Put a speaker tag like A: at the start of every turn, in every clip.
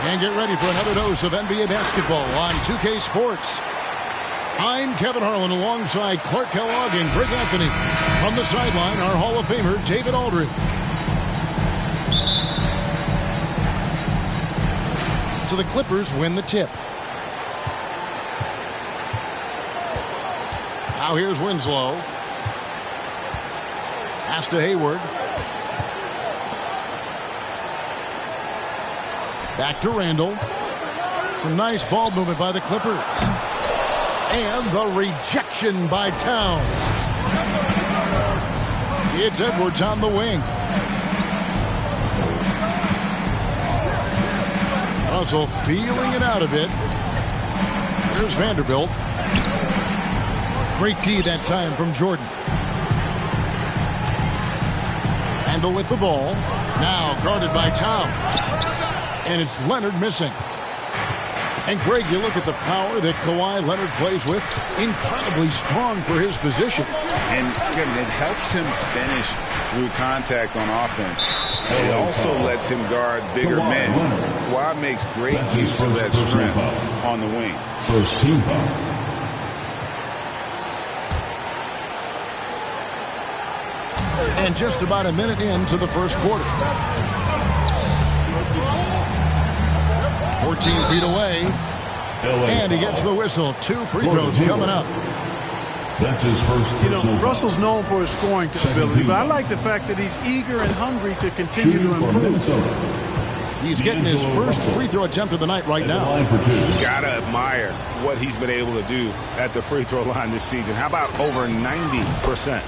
A: And get ready for another dose of NBA basketball on 2K Sports. I'm Kevin Harlan alongside Clark Kellogg and Greg Anthony. From the sideline, our Hall of Famer, David Aldridge. So the Clippers win the tip. Now here's Winslow. Pass to Hayward. Back to Randall. Some nice ball movement by the Clippers. And the rejection by Towns. It's Edwards on the wing. Russell feeling it out a bit. Here's Vanderbilt. Great D that time from Jordan. Randall with the ball. Now guarded by Towns. And it's Leonard missing. And Greg, you look at the power that Kawhi Leonard plays with. Incredibly strong for his position.
B: And it helps him finish through contact on offense. It also lets him guard bigger men. Kawhi makes great use of that strength on the wing.
C: First team foul.
A: And just about a minute into the first quarter. 14 feet away. And he gets the whistle. 2 free throws coming up.
C: That's his first.
D: You know, Russell's known for his scoring ability, but I like the fact that he's eager and hungry to continue to improve.
A: He's getting his first free throw attempt of the night right now.
B: Gotta admire what he's been able to do at the free throw line this season. How about over 90%?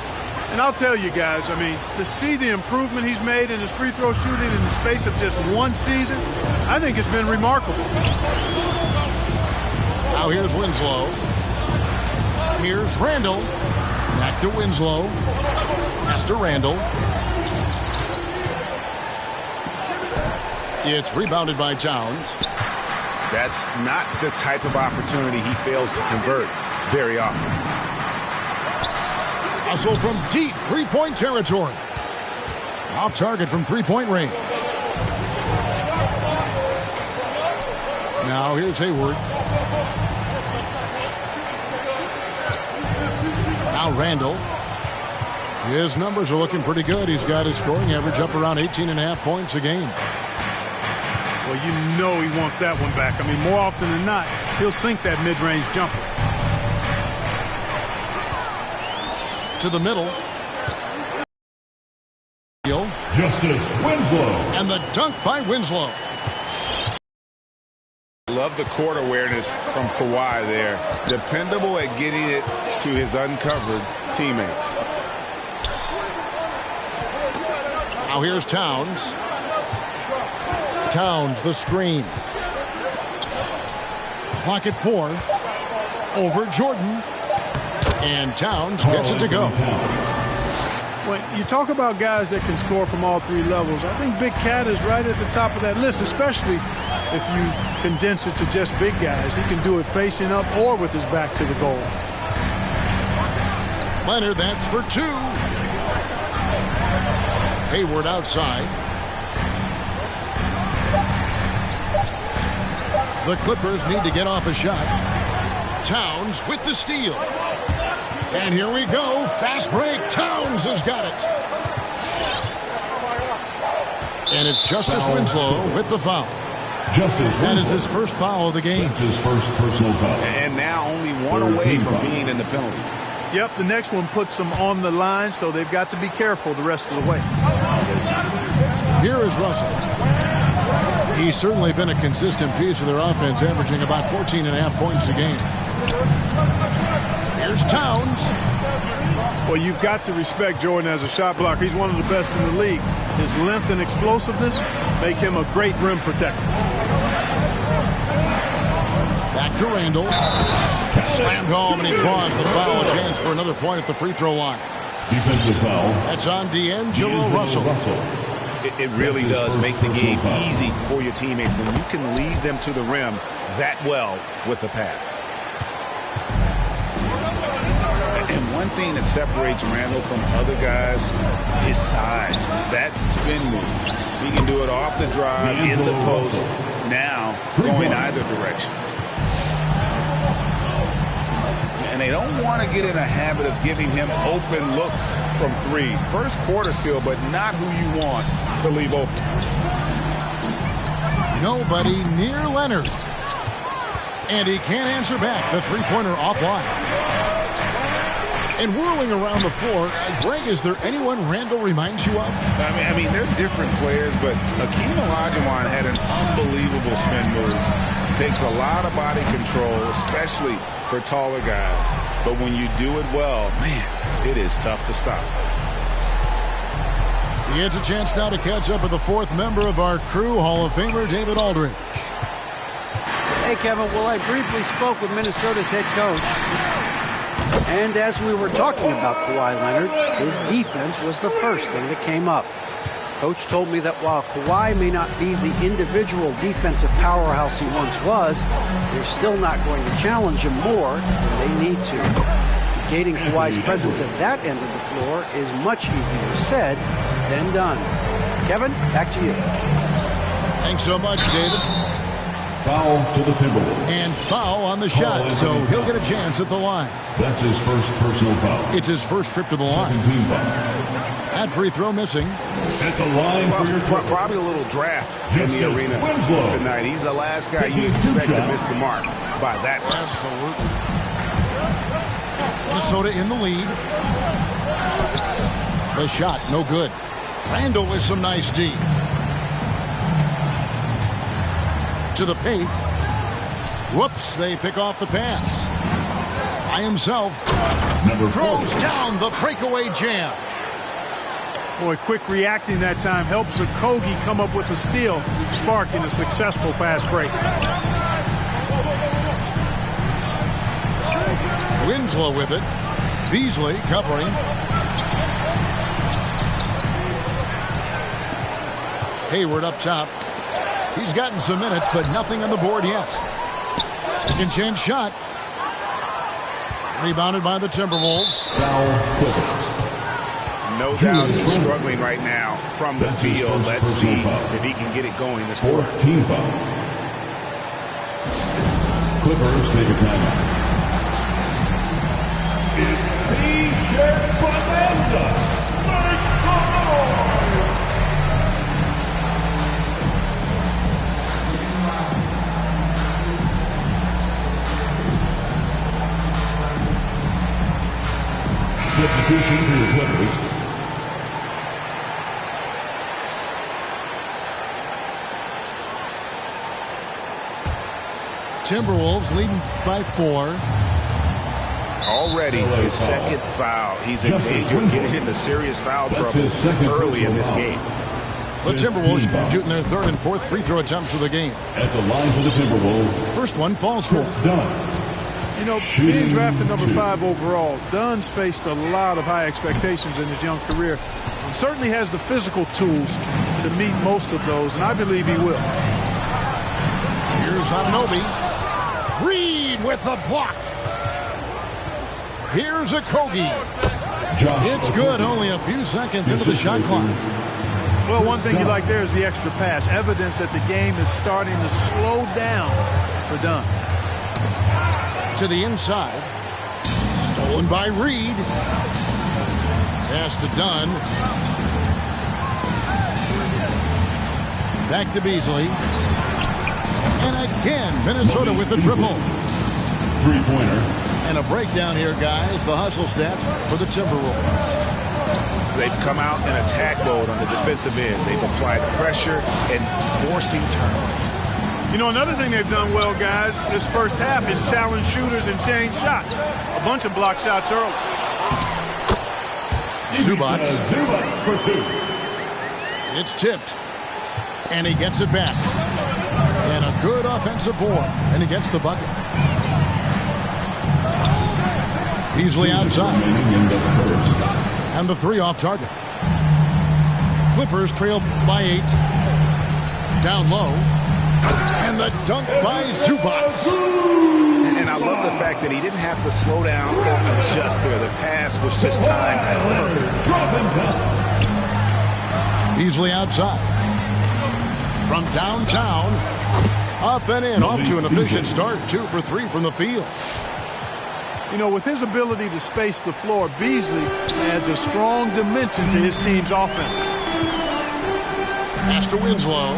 D: And I'll tell you guys, I mean, to see the improvement he's made in his free throw shooting in the space of just one season, I think it's been remarkable.
A: Now here's Winslow. Here's Randall. Back to Winslow. Pass to Randall. It's rebounded by Towns.
B: That's not the type of opportunity he fails to convert very often.
A: Hustle from deep three-point territory. Off target from three-point range. Now here's Hayward. Now Randall. His numbers are looking pretty good. He's got his scoring average up around 18.5 points a game.
D: Well, you know he wants that one back. I mean, more often than not, he'll sink that mid-range jumper.
A: To the middle.
C: Justice Winslow.
A: And the dunk by Winslow.
B: Love the court awareness from Kawhi there. Dependable at getting it to his uncovered teammates.
A: Now here's Towns. Towns, the screen. Clock at 4. Over Jordan. And Towns gets it to go.
D: When you talk about guys that can score from all three levels, I think Big Cat is right at the top of that list, especially if you condense it to just big guys. He can do it facing up or with his back to the goal.
A: Leonard, that's for two. Hayward outside. The Clippers need to get off a shot. Towns with the steal. And here we go. Fast break. Towns has got it. And it's Justice Winslow with the foul. That is his first foul of the game.
C: That's his first personal foul.
B: And now only one away from being in the penalty.
D: Yep, the next one puts them on the line, so they've got to be careful the rest of the way.
A: Here is Russell. He's certainly been a consistent piece of their offense, averaging about 14.5 points a game. Here's Towns.
D: Well, you've got to respect Jordan as a shot blocker. He's one of the best in the league. His length and explosiveness make him a great rim protector.
A: Back to Randall. Slammed home, and he draws the foul. A chance for another point at the free throw line.
C: Defensive foul.
A: That's on D'Angelo Russell.
B: It really does make the game easy for your teammates when you can lead them to the rim that well with the pass. And one thing that separates Randall from other guys, his size. That spin move. He can do it off the drive, in the post, now going either direction. And they don't want to get in a habit of giving him open looks from three. First quarter still, but not who you want to leave open.
A: Nobody near Leonard. And he can't answer back. The three-pointer offline. And whirling around the floor, Greg, is there anyone Randall reminds you of?
B: I mean, they're different players, but Hakeem Olajuwon had an unbelievable spin move. Takes a lot of body control, especially for taller guys. But when you do it well, man, it is tough to stop.
A: He gets a chance now to catch up with the fourth member of our crew, Hall of Famer David Aldridge.
E: Hey, Kevin. Well, I briefly spoke with Minnesota's head coach. And as we were talking about Kawhi Leonard, his defense was the first thing that came up. Coach told me that while Kawhi may not be the individual defensive powerhouse he once was, they're still not going to challenge him more than they need to. Negating Kawhi's presence at that end of the floor is much easier said than done. Kevin, back to you.
A: Thanks so much, David.
C: Foul to the Timberwolves.
A: And foul on the shot, so he'll get a chance at the line.
C: That's his first personal foul.
A: It's his first trip to the line.
C: 17 foul.
A: That free throw missing.
C: At the line for your
B: probably a little draft in the arena tonight. He's the last guy you expect to miss the mark by that much.
A: Absolutely. Minnesota in the lead. The shot, no good. Randall with some nice D. To the paint. Whoops, they pick off the pass. By himself. Throws down the breakaway jam.
D: Boy, quick reacting that time helps Okogie come up with a steal, sparking a successful fast break.
A: Winslow with it. Beasley covering. Hayward up top. He's gotten some minutes, but nothing on the board yet. Second chance shot. Rebounded by the Timberwolves.
C: Foul Clippers.
B: No doubt he's struggling right now from the field. Let's see if he can get it going this quarter.
C: 14 foul. Clippers take a timeout. It's T-shirt bonanza. Substitution for the Clippers.
A: Timberwolves leading by 4.
B: Already his second foul. He's in danger of getting into serious foul trouble early in this game.
A: The Timberwolves shooting their third and fourth free throw attempts of the game.
C: At the line for the Timberwolves.
A: First one falls for.
C: Done.
D: You know, being drafted number 5 overall, Dunn's faced a lot of high expectations in his young career. He certainly has the physical tools to meet most of those, and I believe he will.
A: Here's Anunoby. Reed with the block. Here's Okogie. It's good, only a few seconds into the shot clock.
D: Well, one thing you like there is the extra pass. Evidence that the game is starting to slow down for Dunn.
A: To the inside. Stolen by Reed. Pass to Dunn. Back to Beasley. And again, Minnesota with the triple.
C: Three-pointer.
A: And a breakdown here, guys. The hustle stats for the Timberwolves.
B: They've come out in attack mode on the defensive end. They've applied pressure and forcing turnovers.
D: You know, another thing they've done well, guys, this first half is challenge shooters and change shots. A bunch of block shots early.
A: Zubac.
C: Zubac for 2.
A: It's tipped. And he gets it back. And a good offensive board. And he gets the bucket. Beasley outside. And the 3 off target. Clippers trail by 8. Down low. And the dunk by Zubac.
B: And I love the fact that he didn't have to slow down or adjust there. The pass was just timed perfect.
A: Beasley outside. From downtown. Up and in. Off to an efficient start. 2 for 3 from the field.
D: You know, with his ability to space the floor, Beasley adds a strong dimension to his team's offense.
A: Pass to Winslow.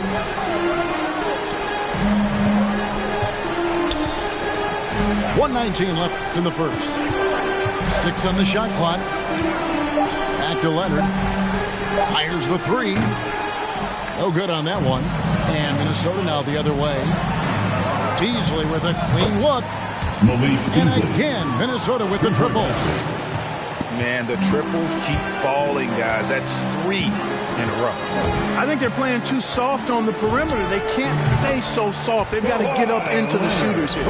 A: .119 left in the first. 6 on the shot clock. Back to Leonard. Fires the 3. No good on that one. And Minnesota now the other way. Beasley with a clean look. And again, Minnesota with the triple.
B: Man, the triples keep falling, guys. That's 3 in a row.
D: I think they're playing too soft on the perimeter. They can't stay so soft. They've got to get up into the shooters here.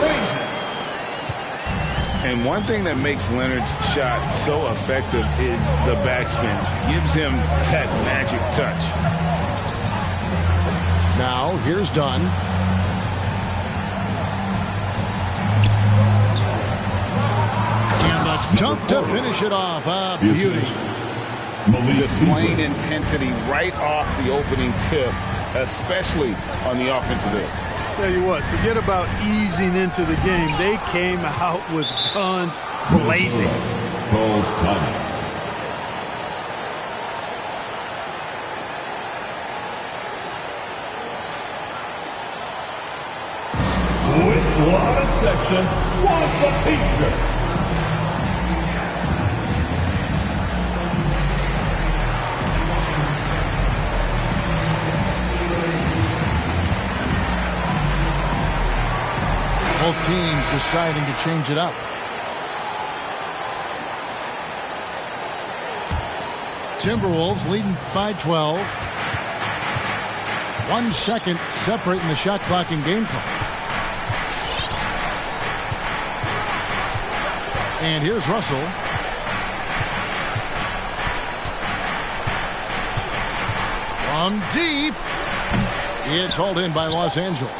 B: And one thing that makes Leonard's shot so effective is the backspin. Gives him that magic touch.
A: Now, here's Dunn. Jump to finish it off. A beauty.
B: Displaying intensity right off the opening tip, especially on the offensive end.
D: Tell you what, forget about easing into the game. They came out with guns blazing.
C: Calls time. With what a section, what a teacher.
A: Both teams deciding to change it up. Timberwolves leading by 12. 1 second separating the shot clock and game clock. And here's Russell. From deep. It's hauled in by Los Angeles.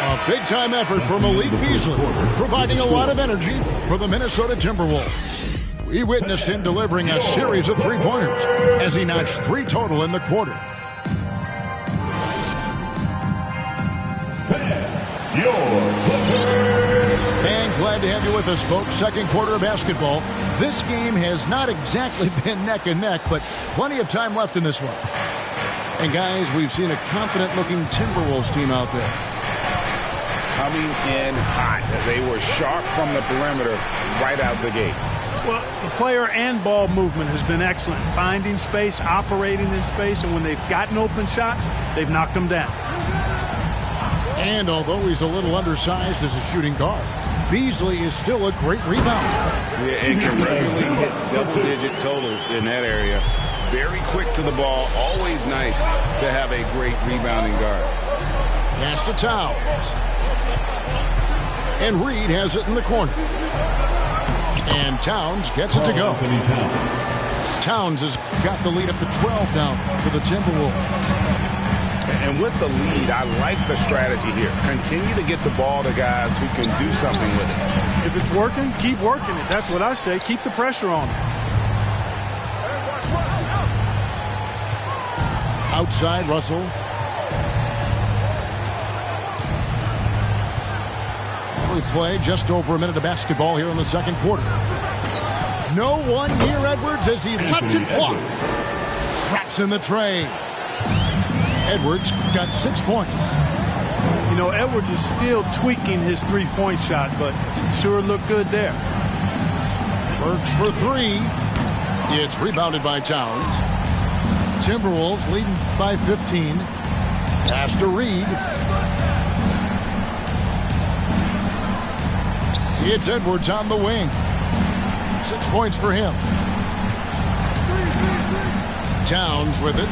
A: A big-time effort for Malik Beasley, providing a lot of energy for the Minnesota Timberwolves. We witnessed him delivering a series of 3-pointers as he notched 3 total in the quarter. And glad to have you with us, folks. Second quarter of basketball. This game has not exactly been neck and neck, but plenty of time left in this one. And guys, we've seen a confident-looking Timberwolves team out there.
B: Coming in hot. They were sharp from the perimeter right out the gate.
D: Well, the player and ball movement has been excellent. Finding space, operating in space, and when they've gotten open shots, they've knocked them down.
A: And although he's a little undersized as a shooting guard, Beasley is still a great rebounder.
B: Yeah, and can regularly hit double-digit totals in that area. Very quick to the ball. Always nice to have a great rebounding guard.
A: Pass to Towns. And Reed has it in the corner. And Towns gets it to go. Towns has got the lead up to 12 now for the Timberwolves.
B: And with the lead, I like the strategy here. Continue to get the ball to guys who can do something with it.
D: If it's working, keep working it. That's what I say. Keep the pressure on it.
A: Outside, Russell. We play just over a minute of basketball here in the second quarter. No one near Edwards as he lets it fly. Drops in the tray. Edwards got 6 points.
D: You know, Edwards is still tweaking his three-point shot, but sure looked good there.
A: Burks for three. It's rebounded by Towns. Timberwolves leading by 15. Pass to Reed. It's Edwards on the wing. 6 points for him. Towns with it.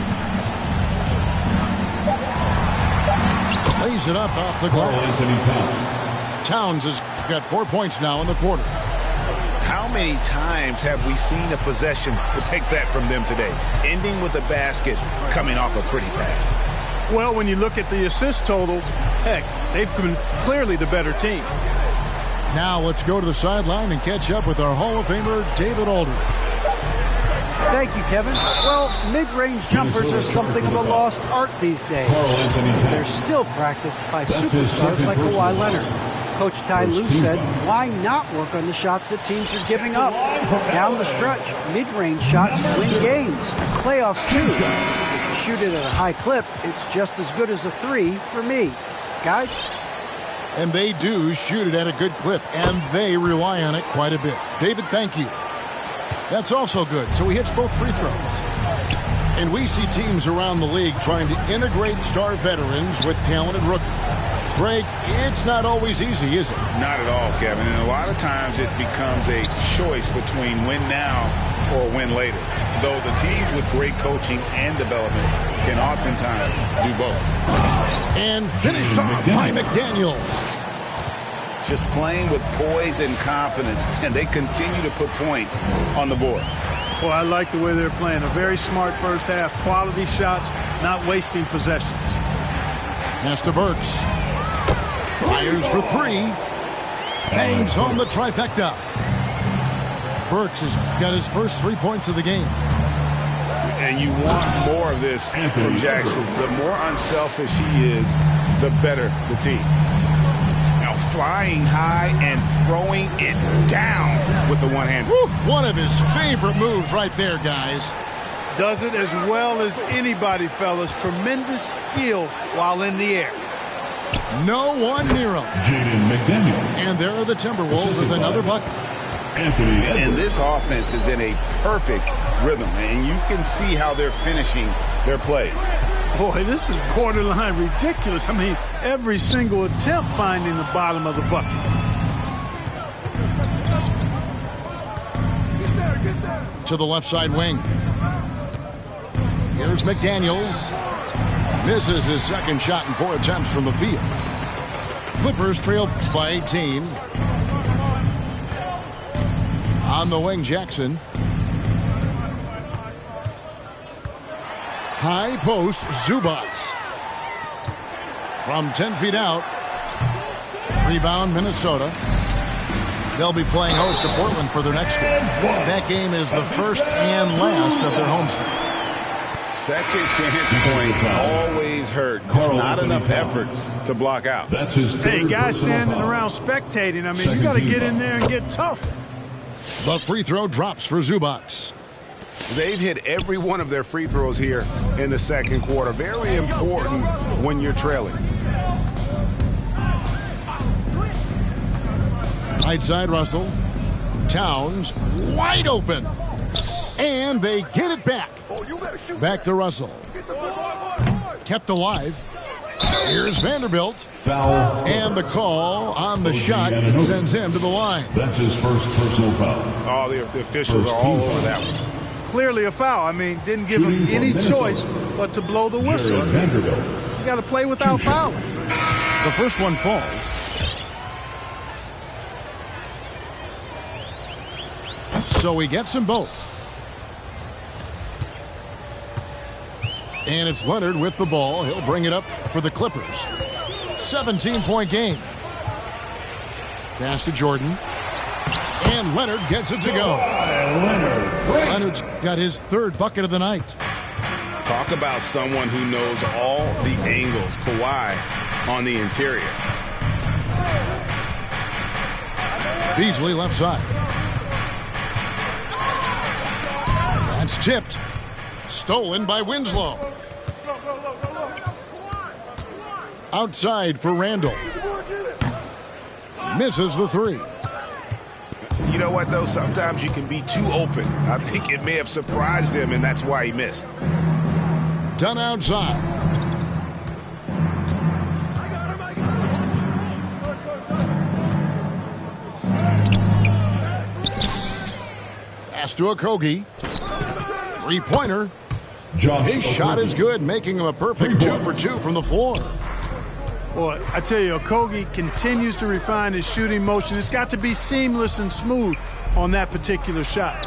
A: Lays it up off the glass. Towns has got 4 points now in the quarter.
B: How many times have we seen a possession like that from them today? Ending with a basket, coming off a pretty pass.
D: Well, when you look at the assist totals, heck, they've been clearly the better team.
A: Now let's go to the sideline and catch up with our Hall of Famer, David Aldridge.
E: Thank you, Kevin. Well, mid-range jumpers are something of a lost art these days. They're still practiced by superstars like Kawhi Leonard. Coach Ty Lue said, why not work on the shots that teams are giving up? Down the stretch, mid-range shots win games. Playoffs, too. If you shoot it at a high clip, it's just as good as a three for me. Guys?
A: And they do shoot it at a good clip, and they rely on it quite a bit. David, thank you. That's also good. So he hits both free throws. And we see teams around the league trying to integrate star veterans with talented rookies. Greg, it's not always easy, is it?
B: Not at all, Kevin. And a lot of times it becomes a choice between win now or win later. Though the teams with great coaching and development can oftentimes do both.
A: And finished off by McDaniels.
B: Just playing with poise and confidence, and they continue to put points on the board.
D: Well, I like the way they're playing. A very smart first half. Quality shots, not wasting possessions.
A: Pass to Burks. Fires for three. Bangs home the trifecta. Burks has got his first 3 points of the game.
B: And you want more of this from Jackson. The more unselfish he is, the better the team. Now flying high and throwing it down with the one-hand.
A: One of his favorite moves right there, guys.
D: Does it as well as anybody, fellas. Tremendous skill while in the air.
A: No one near him. And there are the Timberwolves with another bucket.
B: And this offense is in a perfect rhythm, and you can see how they're finishing their plays.
D: Boy, this is borderline ridiculous. I mean, every single attempt finding the bottom of the bucket.
A: To the left side wing. Here's McDaniels. Misses his second shot in 4 attempts from the field. Clippers trail by 18. On the wing, Jackson. High post, Zubats. From 10 feet out. Rebound, Minnesota. They'll be playing host to Portland for their next game. That game is the first and last of their homestand.
B: Second chance points always hurt. Just not enough effort to block out.
D: Hey, guys standing around spectating. I mean, you got to get in there and get tough.
A: The free throw drops for Zubats.
B: They've hit every one of their free throws here in the second quarter. Very important when you're trailing.
A: Right side, Russell. Towns, wide open. And they get it back. Back to Russell. Kept alive. Here's Vanderbilt.
C: Foul.
A: And the call on the shot that sends him to the line.
C: That's his first personal foul.
B: Oh, the officials are all over that one.
D: Clearly a foul. I mean, didn't give him any choice but to blow the whistle.
C: Vanderbilt.
D: You got to play without fouling.
A: The first one falls. So he gets them both. And it's Leonard with the ball. He'll bring it up for the Clippers. 17-point game. Pass to Jordan. And Leonard gets it to go. Leonard's got his third bucket of the night.
B: Talk about someone who knows all the angles. Kawhi on the interior.
A: Beasley left side. That's tipped. Stolen by Winslow. Outside for Randall. Misses the three.
B: You know what, though? Sometimes you can be too open. I think it may have surprised him, and that's why he missed.
A: Done outside. Pass to Okogie. Three-pointer. His shot is good, making him a perfect 2 for 2 from the floor.
D: Boy, I tell you, Okogie continues to refine his shooting motion. It's got to be seamless and smooth on that particular shot.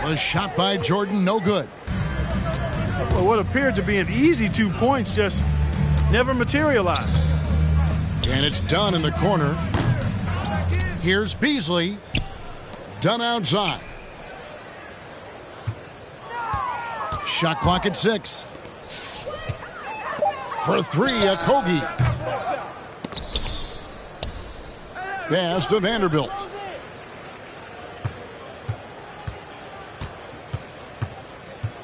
A: Was shot by Jordan, no good.
D: Well, what appeared to be an easy 2 points just never materialized.
A: And it's done in the corner. Here's Beasley. Done outside. Shot clock at 6. For 3, Okogie. Pass to Vanderbilt.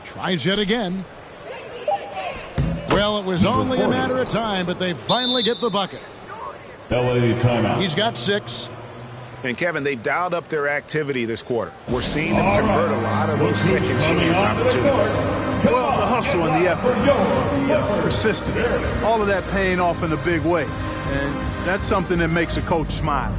A: Tries yet again. Well, it was only a matter of time, but they finally get the bucket.
C: LA timeout.
A: He's got 6.
B: And, Kevin, they've dialed up their activity this quarter. We're seeing them convert a lot of those second chance opportunities.
D: Well, the hustle and the effort, the persistence, all of that paying off in a big way. And that's something that makes a coach smile.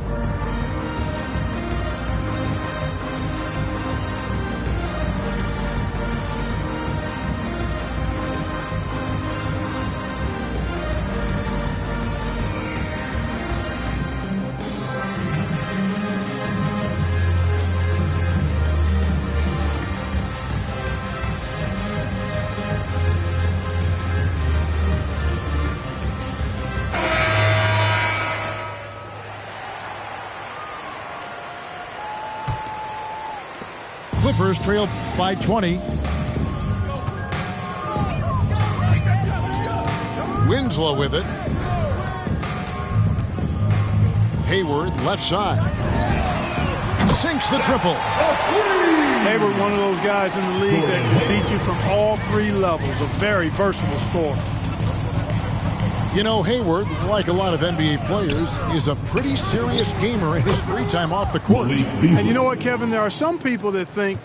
A: Clippers trail by 20. Winslow with it. Hayward left side. Sinks the triple.
D: Hayward, one of those guys in the league that can beat you from all 3 levels. A very versatile scorer.
A: You know, Hayward, like a lot of NBA players, is a pretty serious gamer in his free time off the court.
D: And you know what, Kevin? There are some people that think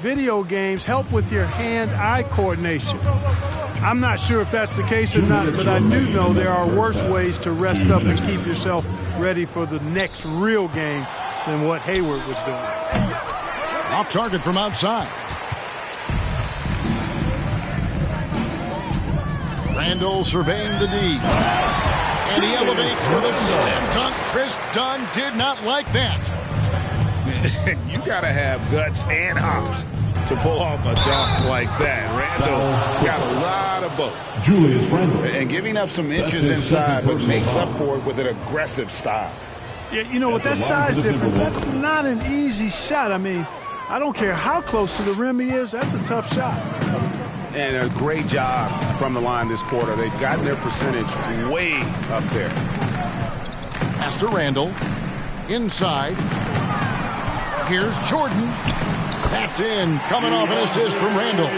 D: video games help with your hand-eye coordination. I'm not sure if that's the case or not, but I do know there are worse ways to rest up and keep yourself ready for the next real game than what Hayward was doing.
A: Off target from outside. Randall surveying the D. And he elevates for the slam dunk. Chris Dunn did not like that.
B: You got to have guts and hops to pull off a dunk like that. Randall got a lot of both.
C: Julius Randall.
B: And giving up some inches inside, but makes up for it with an aggressive style.
D: Yeah, you know, with that size difference, that's not an easy shot. I mean, I don't care how close to the rim he is, that's a tough shot.
B: And a great job from the line this quarter. They've gotten their percentage way up there.
A: Pass to Randall. Inside. Here's Jordan. That's in. Coming off an assist from Randall.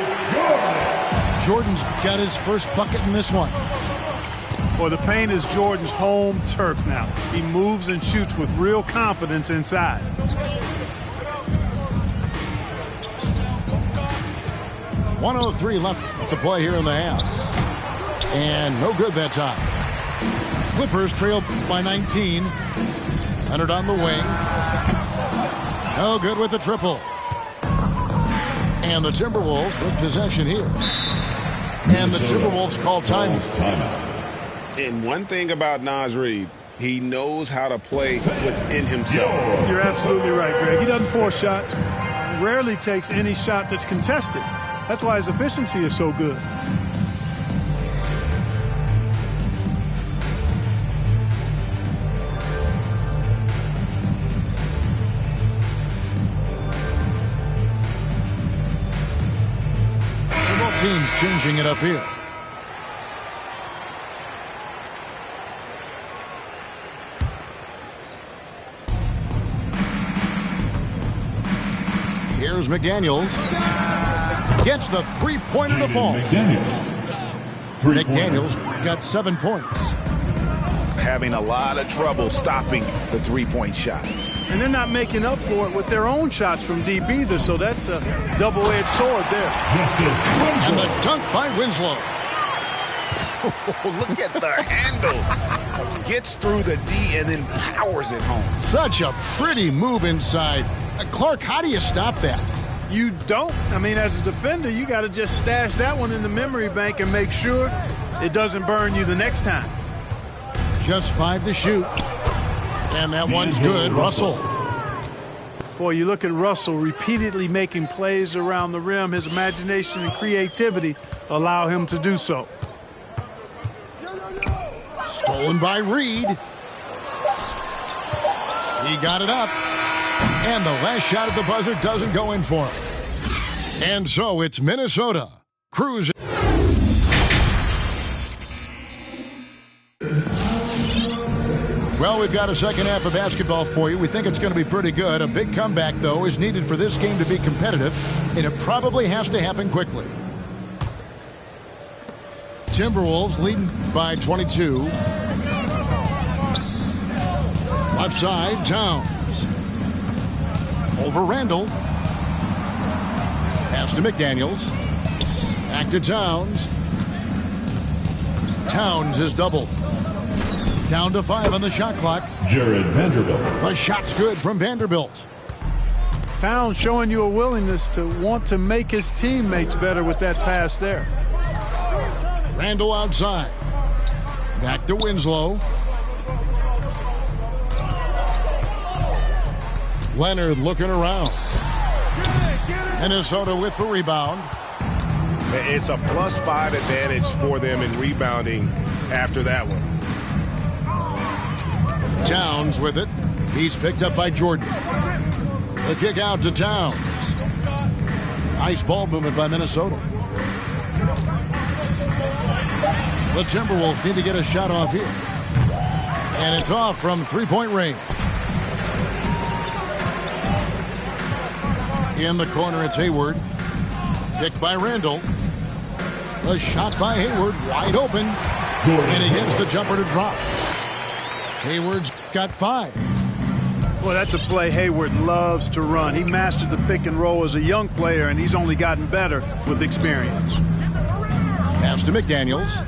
A: Jordan's got his first bucket in this one.
D: Well, the paint is Jordan's home turf now. He moves and shoots with real confidence inside.
A: .103 left to play here in the half. And no good that time. Clippers trail by 19. Leonard on the wing. No good with the triple. And the Timberwolves with possession here. And the Timberwolves call time.
B: And one thing about Naz Reid, he knows how to play within himself.
D: You're absolutely right, Greg. He doesn't force shots. Rarely takes any shot that's contested. That's why his efficiency is so good.
A: Both teams changing it up here. Here's McDaniels. Gets the three-pointer to fall. McDaniels got 7 points.
B: Having a lot of trouble stopping the three-point shot.
D: And they're not making up for it with their own shots from deep either, so that's a double-edged sword there.
A: And the dunk by Winslow.
B: Look at the handles. Gets through the D and then powers it home.
A: Such a pretty move inside. Clark, how do you stop that?
D: You don't. I mean, as a defender, you got to just stash that one in the memory bank and make sure it doesn't burn you the next time.
A: Just 5 to shoot. And that one's good. Russell.
D: Boy, you look at Russell repeatedly making plays around the rim. His imagination and creativity allow him to do so.
A: Stolen by Reed. He got it up. And the last shot at the buzzer doesn't go in for him. And so it's Minnesota cruising. Well, we've got a second half of basketball for you. We think it's going to be pretty good. A big comeback, though, is needed for this game to be competitive, and it probably has to happen quickly. Timberwolves leading by 22. Left side, Towns. Over Randall. Pass to McDaniels. Back to Towns. Towns is doubled. Down to 5 on the shot clock.
C: Jared Vanderbilt.
A: The shot's good from Vanderbilt.
D: Towns showing you a willingness to want to make his teammates better with that pass there.
A: Randall outside. Back to Winslow. Leonard looking around. Minnesota with the rebound.
B: It's a +5 advantage for them in rebounding after that one.
A: Towns with it. He's picked up by Jordan. The kick out to Towns. Nice ball movement by Minnesota. The Timberwolves need to get a shot off here. And it's off from three-point range. In the corner, it's Hayward. Picked by Randall. The shot by Hayward, wide open. And he gets the jumper to drop. Hayward's got 5.
D: Well, that's a play Hayward loves to run. He mastered the pick and roll as a young player, and he's only gotten better with experience.
A: Pass to McDaniels.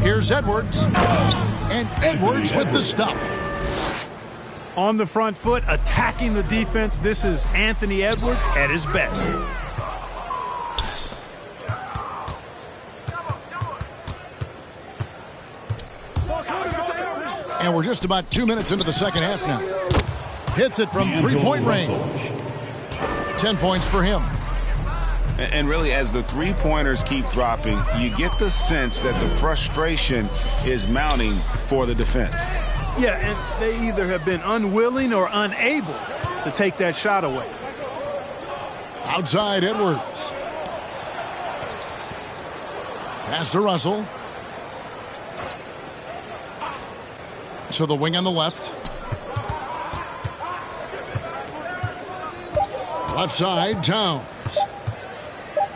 A: Here's Edwards. And Edwards with the stuff.
D: On the front foot, attacking the defense. This is Anthony Edwards at his best.
A: And we're just about 2 minutes into the second half now. Hits it from three-point range. 10 points for him.
B: And really, as the three-pointers keep dropping, you get the sense that the frustration is mounting for the defense.
D: Yeah, and they either have been unwilling or unable to take that shot away.
A: Outside, Edwards. Pass to Russell. To the wing on the left. Left side, Towns.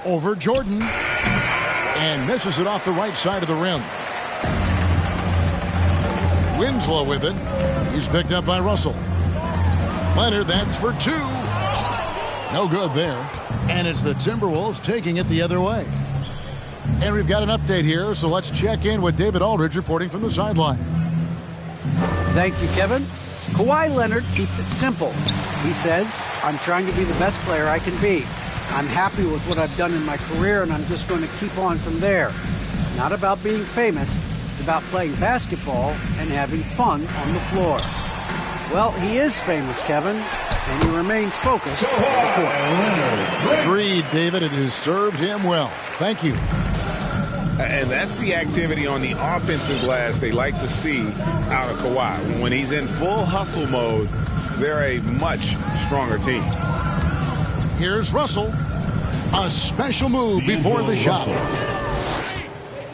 A: Over Jordan. And misses it off the right side of the rim. Winslow with it. He's picked up by Russell. Leonard, that's for 2. No good there. And it's the Timberwolves taking it the other way. And we've got an update here, so let's check in with David Aldridge reporting from the sideline.
E: Thank you, Kevin. Kawhi Leonard keeps it simple. He says, I'm trying to be the best player I can be. I'm happy with what I've done in my career, and I'm just going to keep on from there. It's not about being famous. It's about playing basketball and having fun on the floor. Well, he is famous, Kevin, and he remains focused on the court.
A: Agreed, David. It has served him well. Thank you.
B: And that's the activity on the offensive glass they like to see out of Kawhi. When he's in full hustle mode, they're a much stronger team.
A: Here's Russell. A special move before the shot.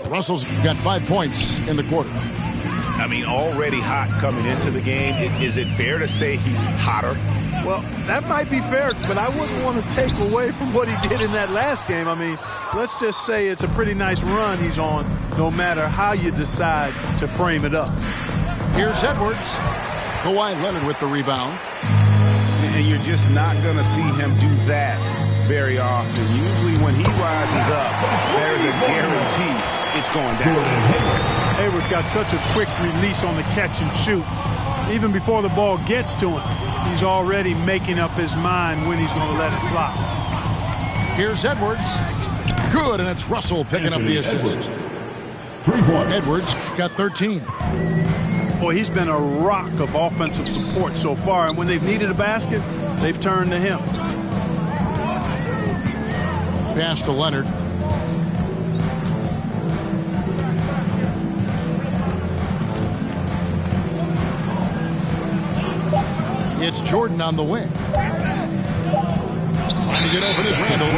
A: Russell's got 5 points in the quarter.
B: I mean, already hot coming into the game. Is it fair to say he's hotter?
D: Well, that might be fair, but I wouldn't want to take away from what he did in that last game. I mean, let's just say it's a pretty nice run he's on, no matter how you decide to frame it up.
A: Here's Edwards. Kawhi Leonard with the rebound.
B: And you're just not going to see him do that very often. Usually when he rises up, there's a guarantee it's going down.
D: Hayward's got such a quick release on the catch and shoot. Even before the ball gets to him, he's already making up his mind when he's going to let it fly.
A: Here's Edwards. Good, and it's Russell picking up the assist. Edwards got 13.
D: Boy, he's been a rock of offensive support so far, and when they've needed a basket, they've turned to him.
A: Pass to Leonard. It's Jordan on the wing. Trying to get open is Randall.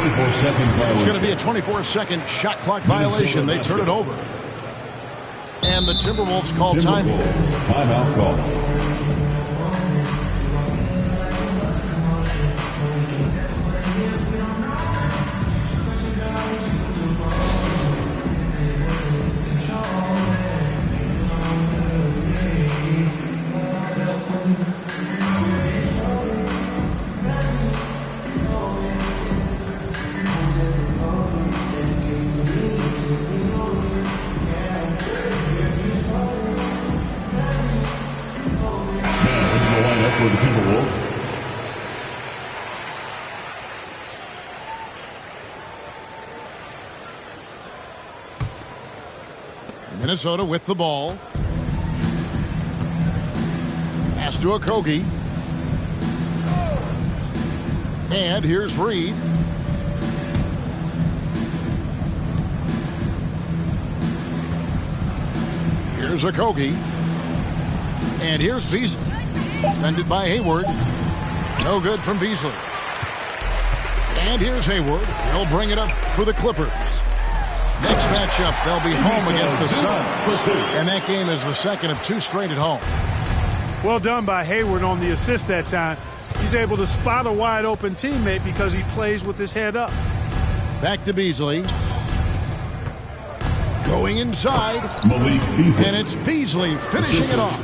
A: It's going to be a 24-second shot clock violation. They turn it over. And the Timberwolves call time.
C: Timeout call. For the Timberwolves.
A: Minnesota with the ball. Pass to Okogie. And here's Reed. Here's Okogie. And here's Beasley. Defended by Hayward. No good from Beasley. And here's Hayward. He'll bring it up for the Clippers. Next matchup, they'll be home against the Suns. And that game is the second of 2 straight at home.
D: Well done by Hayward on the assist that time. He's able to spot a wide open teammate because he plays with his head up.
A: Back to Beasley. Going inside. And it's Beasley finishing it off.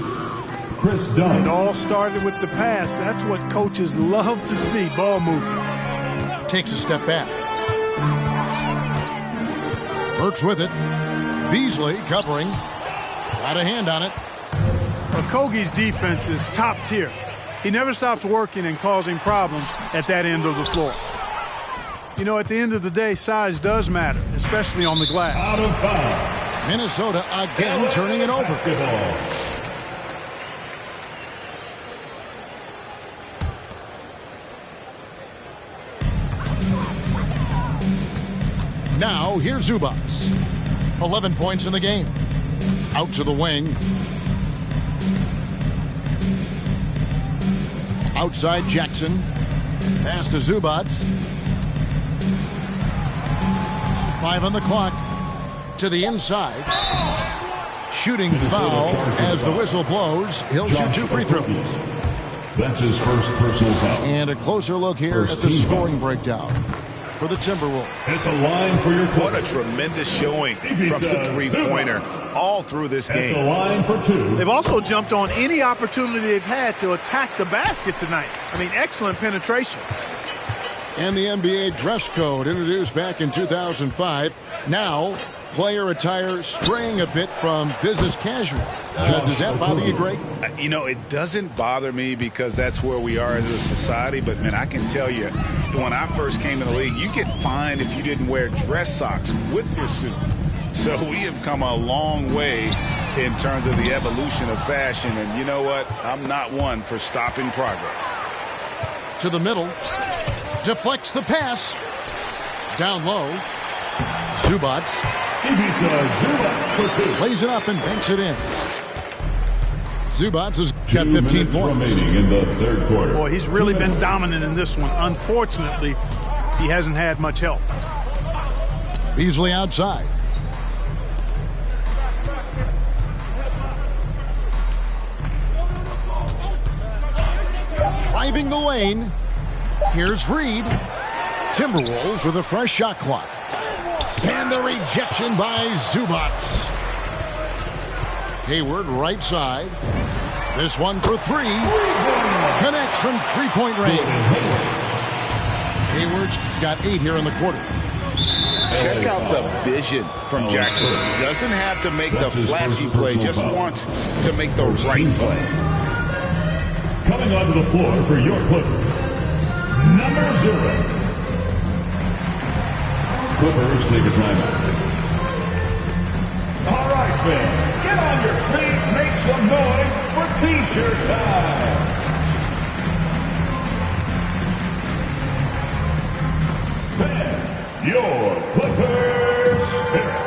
C: Chris Dunn.
D: It all started with the pass. That's what coaches love to see, ball movement.
A: Takes a step back. Works with it. Beasley covering. Got a hand on it.
D: Okogie's defense is top tier. He never stops working and causing problems at that end of the floor. You know, at the end of the day, size does matter, especially on the glass.
C: Out of bounds.
A: Minnesota again turning it over. Now, here's Zubats. 11 points in the game. Out to the wing. Outside Jackson. Pass to Zubats. 5 on the clock. To the inside. Shooting foul as the whistle blows. He'll shoot 2 free throws.
C: That's his first personal foul.
A: And a closer look here at the scoring breakdown for the Timberwolves.
C: At the line for your
B: What a tremendous showing from the three-pointer all through this game.
C: At the line for 2.
D: They've also jumped on any opportunity they've had to attack the basket tonight. I mean, excellent penetration.
A: And the NBA dress code introduced back in 2005. Now, player attire straying a bit from business casual. Does that bother you, Greg?
B: You know, it doesn't bother me because that's where we are as a society. But, man, I can tell you, when I first came in the league, you get fined if you didn't wear dress socks with your suit. So we have come a long way in terms of the evolution of fashion. And you know what? I'm not one for stopping progress.
A: To the middle. Deflects the pass. Down low. Zubats. Lays it up and banks it in. Zubats has got 15 points.
C: Remaining in the third quarter.
D: Boy, he's really been dominant in this one. Unfortunately, he hasn't had much help.
A: Beasley outside. Driving the lane. Here's Reed. Timberwolves with a fresh shot clock. And the rejection by Zubats. Hayward right side. This one for three. Connects from three-point range. Hayward's got 8 here in the quarter.
B: Check out the vision from Jackson. He doesn't have to make the flashy play, just wants to make the right play.
C: Coming onto the floor for your Clippers, number 0. Clippers take a timeout. All right, fans, get on your feet, make some noise for T-shirt time. Fans, your Clippers spirit.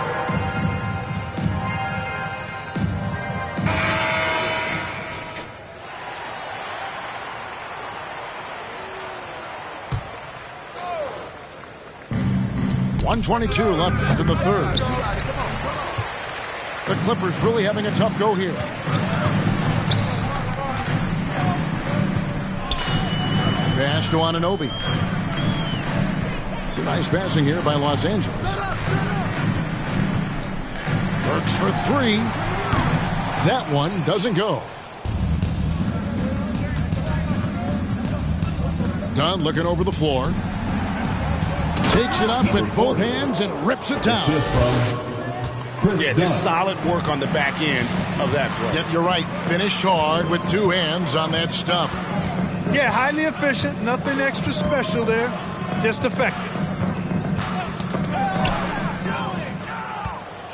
A: .122 left in the third. The Clippers really having a tough go here. Pass to Anunoby. Some nice passing here by Los Angeles. Works for three. That one doesn't go. Dunn looking over the floor. Takes it up with both hands and rips it down.
B: Yeah, just solid work on the back end of that play.
A: Yep, you're right. Finished hard with 2 hands on that stuff.
D: Yeah, highly efficient. Nothing extra special there. Just effective.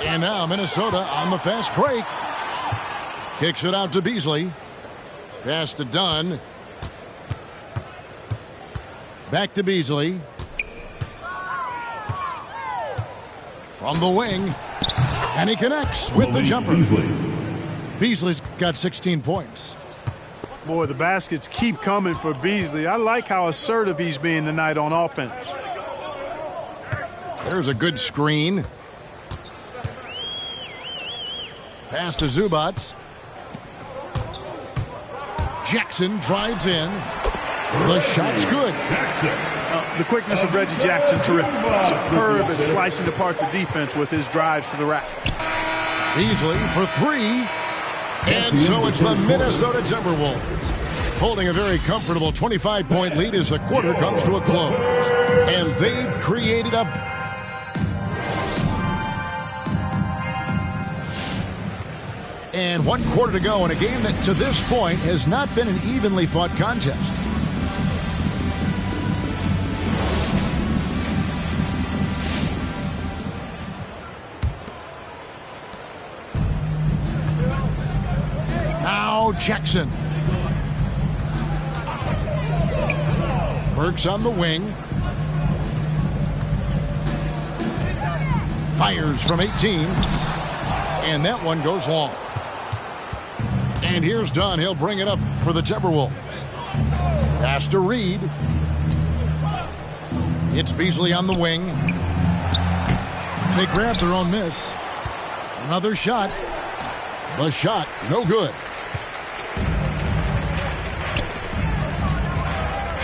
A: And now Minnesota on the fast break. Kicks it out to Beasley. Pass to Dunn. Back to Beasley. From the wing. And he connects with the jumper. Beasley's got 16 points.
D: Boy, the baskets keep coming for Beasley. I like how assertive he's being tonight on offense.
A: There's a good screen. Pass to Zubats. Jackson drives in. The shot's good.
D: The quickness of Reggie Jackson, terrific. Superb at slicing apart the defense with his drives to the rack.
A: Beasley for three. And so it's the Minnesota Timberwolves holding a very comfortable 25-point lead as the quarter comes to a close. And they've created a... And 1 quarter to go in a game that to this point has not been an evenly fought contest. Now Jackson. Works on the wing. Fires from 18. And that one goes long. And here's Dunn. He'll bring it up for the Timberwolves. Pass to Reed. It's Beasley on the wing. They grab their own miss. Another shot. The shot, no good.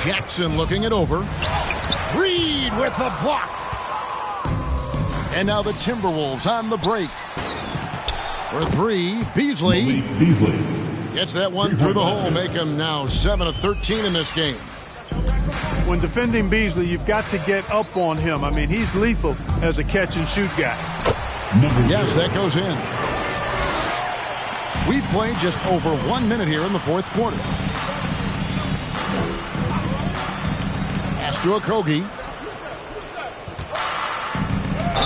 A: Jackson looking it over. Reed with the block. And now the Timberwolves on the break. For three, Beasley. Gets that one through the hole, make him now 7 of 13 in this game.
D: When defending Beasley, you've got to get up on him. I mean, he's lethal as a catch-and-shoot guy.
A: Yes, that goes in. We played just over 1 minute here in the fourth quarter. Pass to Okogie.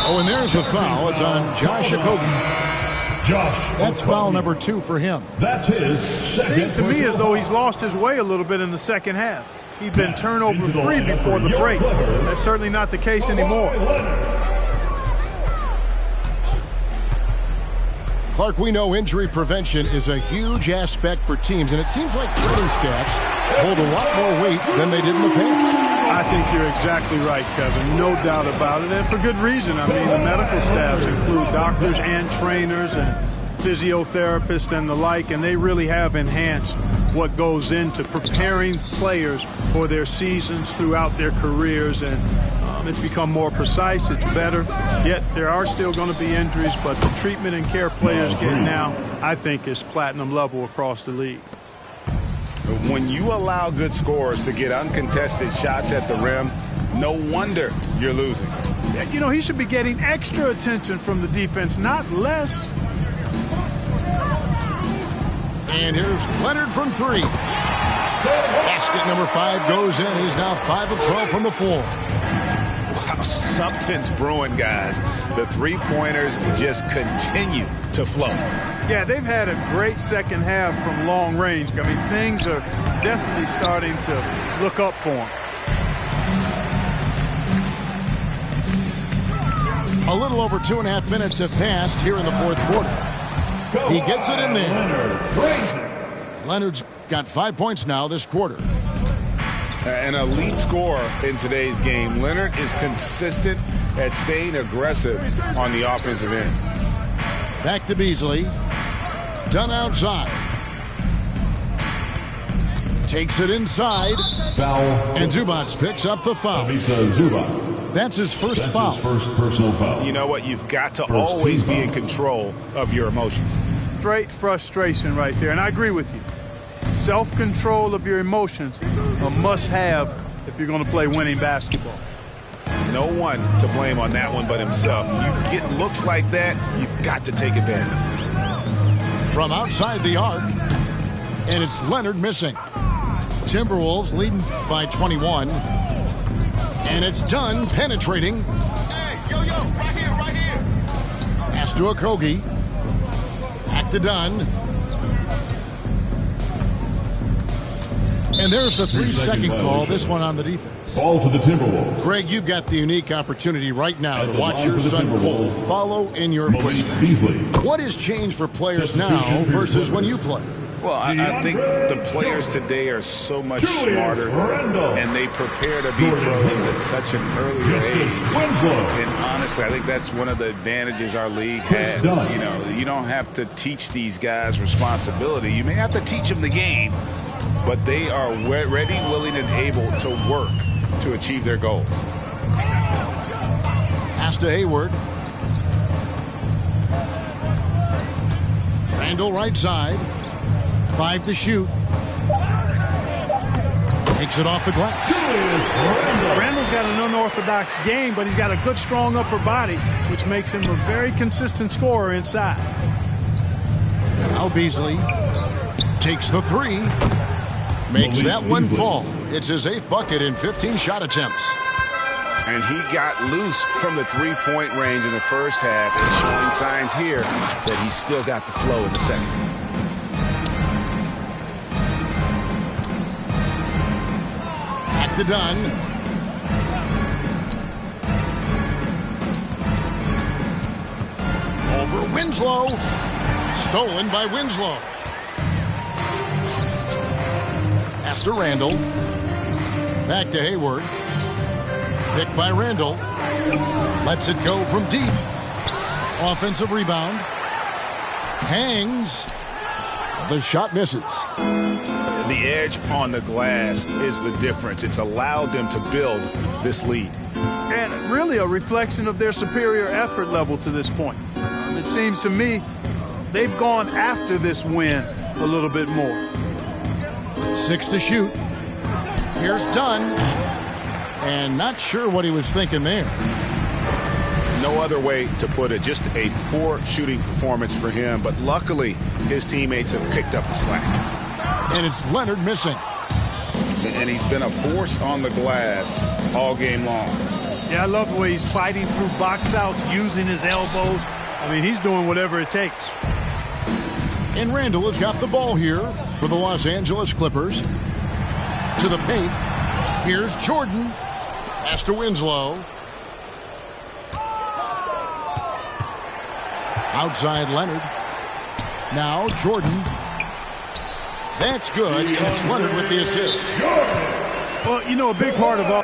A: Oh, and there's a foul. It's on Josh Okogie. That's foul number 2 for him.
C: That's his second.
D: Seems to me as though he's lost his way a little bit in the second half. He'd been turnover free before the break. That's certainly not the case anymore.
A: Clark, we know injury prevention is a huge aspect for teams, and it seems like training staffs hold a lot more weight than they did in the past.
D: I think you're exactly right, Kevin. No doubt about it, and for good reason. I mean, the medical staffs include doctors and trainers and physiotherapists and the like, and they really have enhanced what goes into preparing players for their seasons throughout their careers, and it's become more precise, it's better. Yet there are still going to be injuries, but the treatment and care players get now, I think, is platinum level across the league.
B: When you allow good scorers to get uncontested shots at the rim, no wonder you're losing.
D: You know, he should be getting extra attention from the defense, not less.
A: And here's Leonard from 3. Basket number 5 goes in. He's now 5 of 12 from the floor.
B: Wow, something's brewing, guys. The three-pointers just continue to flow.
D: Yeah, they've had a great second half from long range. I mean, things are definitely starting to look up for them.
A: A little over 2.5 minutes have passed here in the fourth quarter. He gets it in there. Leonard's got 5 points now this quarter.
B: An elite scorer in today's game. Leonard is consistent at staying aggressive on the offensive end.
A: Back to Beasley. Done outside. Takes it inside.
C: Foul.
A: And Zubac picks up the foul. That's his first foul.
C: His first personal foul.
B: You know what? You've got to always be in control of your emotions.
D: Straight frustration right there, and I agree with you. Self-control of your emotions, a must-have if you're going to play winning basketball.
B: No one to blame on that one but himself. You get looks like that, you've got to take advantage.
A: From outside the arc, and it's Leonard missing. Timberwolves leading by 21. And it's Dunn penetrating.
F: Hey, yo, right here.
A: Pass to Okogie. Back to Dunn. And there's the 3-second call, this one on the defense.
C: Ball to the Timberwolves.
A: Greg, you've got the unique opportunity right now to watch your son Cole follow in your footsteps. What has changed for players now versus when you played?
B: Well, I think the players today are so much smarter, and they prepare to be pros at such an earlier age. And honestly, I think that's one of the advantages our league has. You know, you don't have to teach these guys responsibility. You may have to teach them the game, but they are ready, willing, and able to work to achieve their goals.
A: Pass to Hayward. Randall right side. 5 to shoot. Takes it off the glass.
D: Randall's got an unorthodox game, but he's got a good, strong upper body, which makes him a very consistent scorer inside.
A: Now Beasley takes the 3. Makes that one fall. It's his 8th bucket in 15 shot attempts.
B: And he got loose from the three-point range in the first half, and showing signs here that he's still got the flow in the second.
A: Back to Dunn. Over Winslow. Stolen by Winslow. Pass to Randall. Back to Hayward. Picked by Randall. Lets it go from deep. Offensive rebound. Hangs. The shot misses.
B: The edge on the glass is the difference. It's allowed them to build this lead.
D: And really a reflection of their superior effort level to this point. It seems to me they've gone after this win a little bit more.
A: 6 to shoot. Here's Dunn. And not sure what he was thinking there.
B: No other way to put it. Just a poor shooting performance for him. But luckily, his teammates have picked up the slack.
A: And it's Leonard missing.
B: And he's been a force on the glass all game long.
D: Yeah, I love the way he's fighting through box outs, using his elbows. I mean, he's doing whatever it takes.
A: And Randall has got the ball here for the Los Angeles Clippers. To the paint. Here's Jordan. Pass to Winslow. Outside Leonard. Now Jordan. That's good, and it's Leonard with the assist.
D: Well, you know, a big part of all...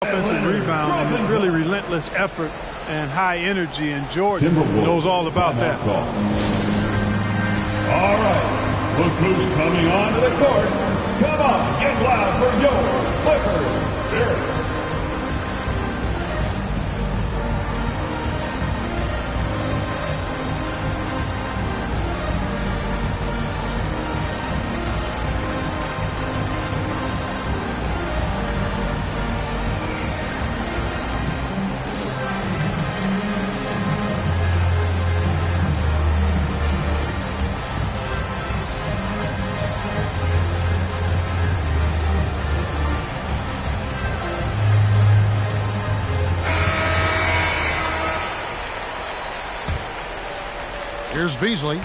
D: offensive rebound and his really relentless effort and high energy, and Jordan knows all about that.
C: All right, look who's coming onto the court. Come on, get loud for your Clippers. Here.
A: Here's Beasley.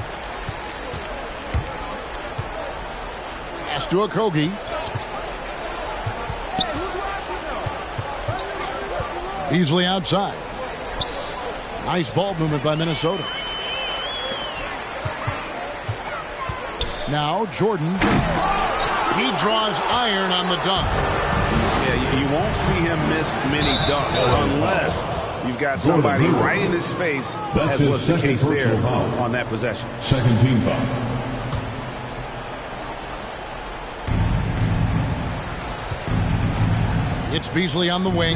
A: Pass to Okogie. Beasley outside. Nice ball movement by Minnesota. Now Jordan. He draws iron on the dunk.
B: Yeah, you won't see him miss many dunks unless you've got somebody right in his face, as was the case there on that possession.
C: Second team foul.
A: It's Beasley on the wing.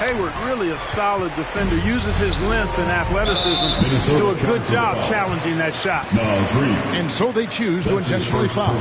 D: Hayward, really a solid defender, uses his length and athleticism to do a good job challenging that shot.
C: No, 3.
A: And so they choose to intentionally foul.